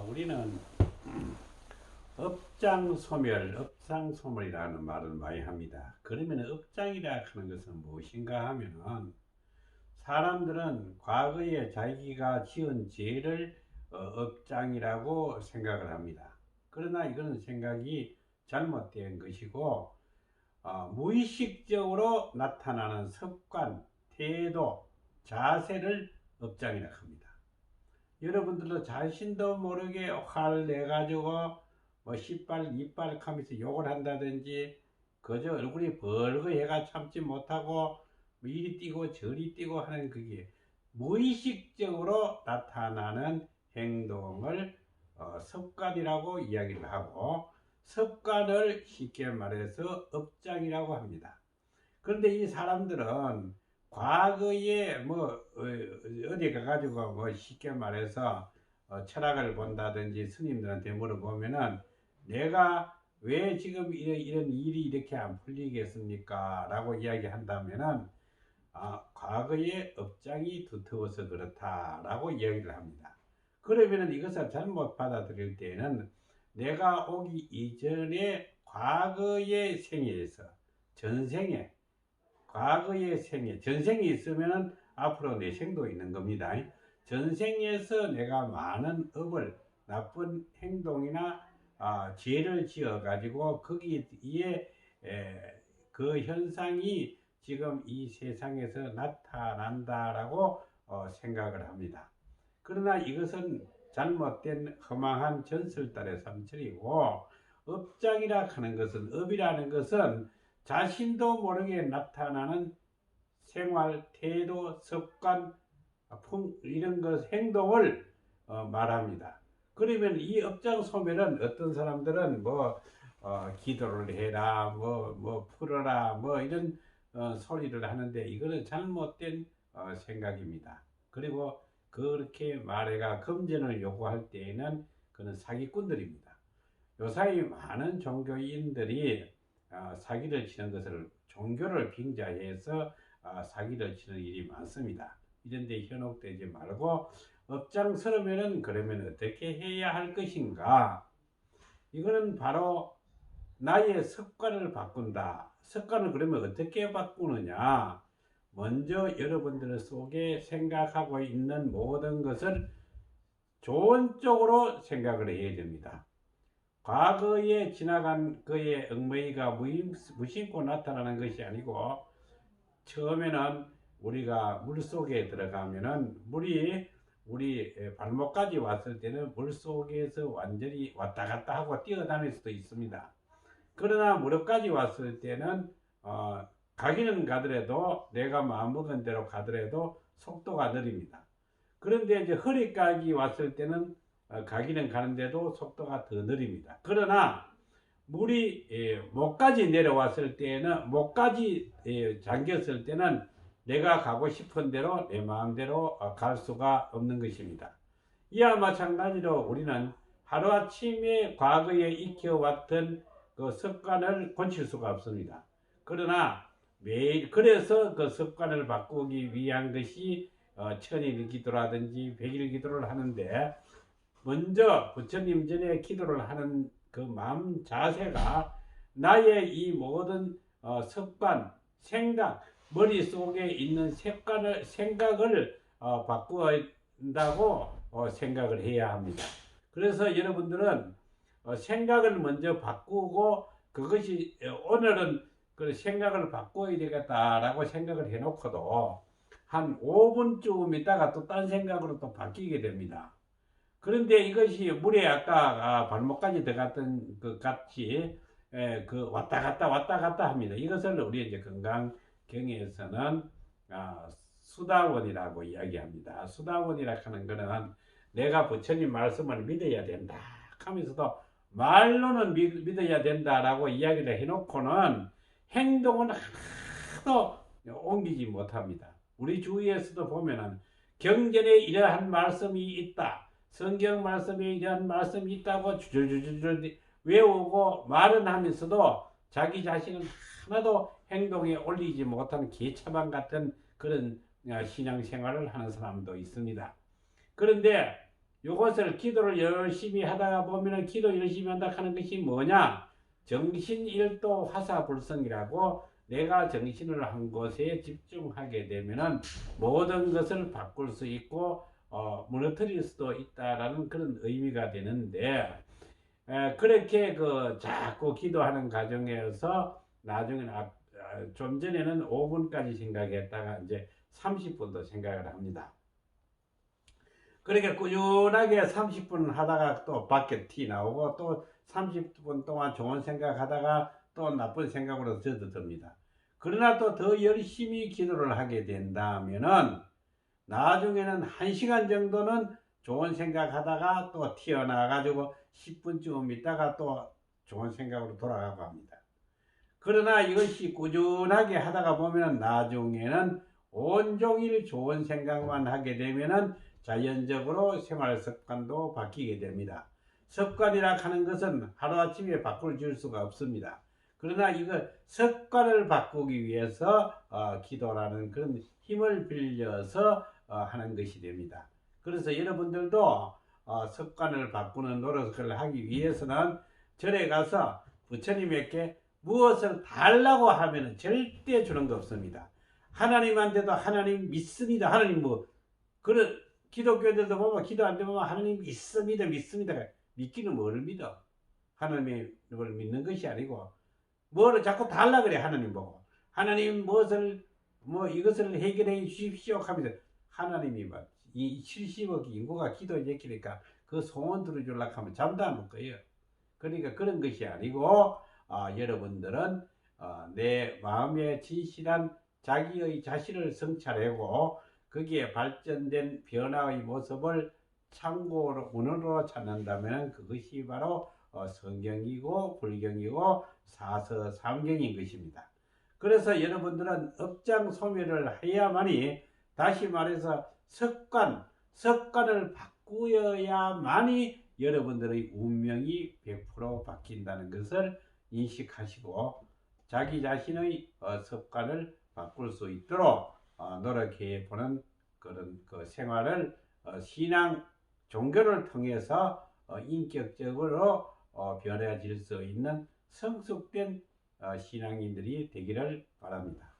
우리는 업장소멸, 업상소멸이라는 말을 많이 합니다. 그러면 업장이라 하는 것은 무엇인가 하면은 사람들은 과거에 자기가 지은 죄를 업장이라고 생각을 합니다. 그러나 이거는 생각이 잘못된 것이고 무의식적으로 나타나는 습관, 태도, 자세를 업장이라고 합니다. 여러분들도 자신도 모르게 화를 내가지고 뭐 씨발 이빨 하면서 욕을 한다든지 그저 얼굴이 벌거해가 참지 못하고 뭐 이리 뛰고 저리 뛰고 하는 그게 무의식적으로 나타나는 행동을 습관이라고 이야기를 하고, 습관을 쉽게 말해서 업장이라고 합니다. 그런데 이 사람들은 과거에 뭐 어디 가가지고 뭐 쉽게 말해서 철학을 본다든지 스님들한테 물어보면은 내가 왜 지금 이런 일이 이렇게 안 풀리겠습니까? 라고 이야기한다면은 과거의 업장이 두터워서 그렇다라고 이야기를 합니다. 그러면은 이것을 잘못 받아들일 때는 내가 오기 이전에 과거의 생애에서 전생에 과거의 생애, 전생이 있으면은 앞으로 내 생도 있는 겁니다. 전생에서 내가 많은 업을, 나쁜 행동이나 죄를 지어 가지고 거기에 그 현상이 지금 이 세상에서 나타난다라고 생각을 합니다. 그러나 이것은 잘못된 허망한 전설달의 삼천이고, 업장이라 하는 것은, 업이라는 것은 자신도 모르게 나타나는 생활, 태도, 습관, 이런 것, 행동을 말합니다. 그러면 이 업장 소멸은 어떤 사람들은 기도를 해라, 풀어라, 이런 소리를 하는데 이거는 잘못된 생각입니다. 그리고 그렇게 말해가 금전을 요구할 때에는 그는 사기꾼들입니다. 요사이 많은 종교인들이 사기를 치는 것을, 종교를 빙자해서 사기를 치는 일이 많습니다. 이런데 현혹되지 말고 업장스러면은 그러면 어떻게 해야 할 것인가? 이거는 바로 나의 습관을 바꾼다. 습관을 그러면 어떻게 바꾸느냐? 먼저 여러분들 속에 생각하고 있는 모든 것을 좋은 쪽으로 생각을 해야 됩니다. 과거에 지나간 그의 얽매이가 무심코 나타나는 것이 아니고, 처음에는 우리가 물속에 들어가면은 물이 우리 발목까지 왔을 때는 물속에서 완전히 왔다 갔다 하고 뛰어다닐 수도 있습니다. 그러나 무릎까지 왔을 때는 가기는 가더라도, 내가 마음먹은 대로 가더라도 속도가 느립니다. 그런데 이제 허리까지 왔을 때는 가기는 가는데도 속도가 더 느립니다. 그러나 물이 목까지 내려왔을 때는, 목까지 잠겼을 때는 내가 가고 싶은 대로 내 마음대로 갈 수가 없는 것입니다. 이와 마찬가지로 우리는 하루아침에 과거에 익혀왔던 그 습관을 고칠 수가 없습니다. 그러나 매일, 그래서 그 습관을 바꾸기 위한 것이 천일 기도라든지 백일 기도를 하는데, 먼저 부처님 전에 기도를 하는 그 마음 자세가 나의 이 모든 습관, 생각, 머릿속에 있는 생각을 바꾸어야한다고 생각을 해야 합니다. 그래서 여러분들은 생각을 먼저 바꾸고, 그것이 오늘은 그 생각을 바꿔야 되겠다라고 생각을 해놓고도 한 5분쯤 있다가 또 딴 생각으로 또 바뀌게 됩니다. 그런데 이것이 물에 아까 발목까지 들어갔던 것 같이 그 왔다 갔다 합니다. 이것을 우리 이제 건강경에서는 수다원이라고 이야기합니다. 수다원이라 하는 것은 내가 부처님 말씀을 믿어야 된다 하면서도 말로는 믿어야 된다라고 이야기를 해놓고는 행동은 하나도 옮기지 못합니다. 우리 주위에서도 보면은 경전에 이러한 말씀이 있다, 성경 말씀에 이러한 말씀이 있다고 주저주저 외우고 말은 하면서도 자기 자신은 하나도 행동에 올리지 못하는 개차반 같은 그런 신앙생활을 하는 사람도 있습니다. 그런데 요것을 기도를 열심히 하다가 보면은 기도 열심히 한다 하는 것이 뭐냐? 정신일도 화사불성이라고 내가 정신을 한 곳에 집중하게 되면은 모든 것을 바꿀 수 있고 무너뜨릴 수도 있다라는 그런 의미가 되는데 그렇게 자꾸 기도하는 과정에서 나중에는 좀 전에는 5분까지 생각했다가 이제 30분도 생각을 합니다. 그렇게 꾸준하게 30분 하다가 또 밖에 티 나오고 또 30분 동안 좋은 생각하다가 또 나쁜 생각으로 젖어듭니다. 그러나 또 더 열심히 기도를 하게 된다면은 나중에는 1시간 정도는 좋은 생각하다가 또 튀어나와가지고 10분쯤 있다가 또 좋은 생각으로 돌아가고 합니다. 그러나 이것이 꾸준하게 하다가 보면 나중에는 온종일 좋은 생각만 하게 되면은 자연적으로 생활 습관도 바뀌게 됩니다. 습관이라 하는 것은 하루아침에 바꿀 수가 없습니다. 그러나 이거 습관을 바꾸기 위해서 기도라는 그런 힘을 빌려서 하는 것이 됩니다. 그래서 여러분들도 습관을 바꾸는 노력을 하기 위해서는 절에 가서 부처님에게 무엇을 달라고 하면 절대 주는 거 없습니다. 하나님한테도 하나님 믿습니다. 하나님 그런 기독교들도 보면 기도 안 되면 하나님 믿습니다. 믿기는 뭐를 믿어? 하나님을 믿는 것이 아니고 뭐를 자꾸 달라 그래. 하나님 보고 하나님 무엇을 이것을 해결해 주십시오 하면서 하나님이 이 70억 인구가 기도해 주니까 그 소원 들어주려고 하면 잠도 안 올 거예요. 그러니까 그런 것이 아니고 여러분들은 내 마음에 진실한 자기의 자신을 성찰하고 거기에 발전된 변화의 모습을 참고로 운으로 찾는다면 그것이 바로 성경이고 불경이고 사서삼경인 것입니다. 그래서 여러분들은 업장소멸을 해야만이 다시 말해서 습관을 바꾸어야만이 여러분들의 운명이 100% 바뀐다는 것을 인식하시고 자기 자신의 습관을 바꿀 수 있도록 노력해 보는 그런 생활을 신앙 종교를 통해서 인격적으로 변해질 수 있는 성숙된 신앙인들이 되기를 바랍니다.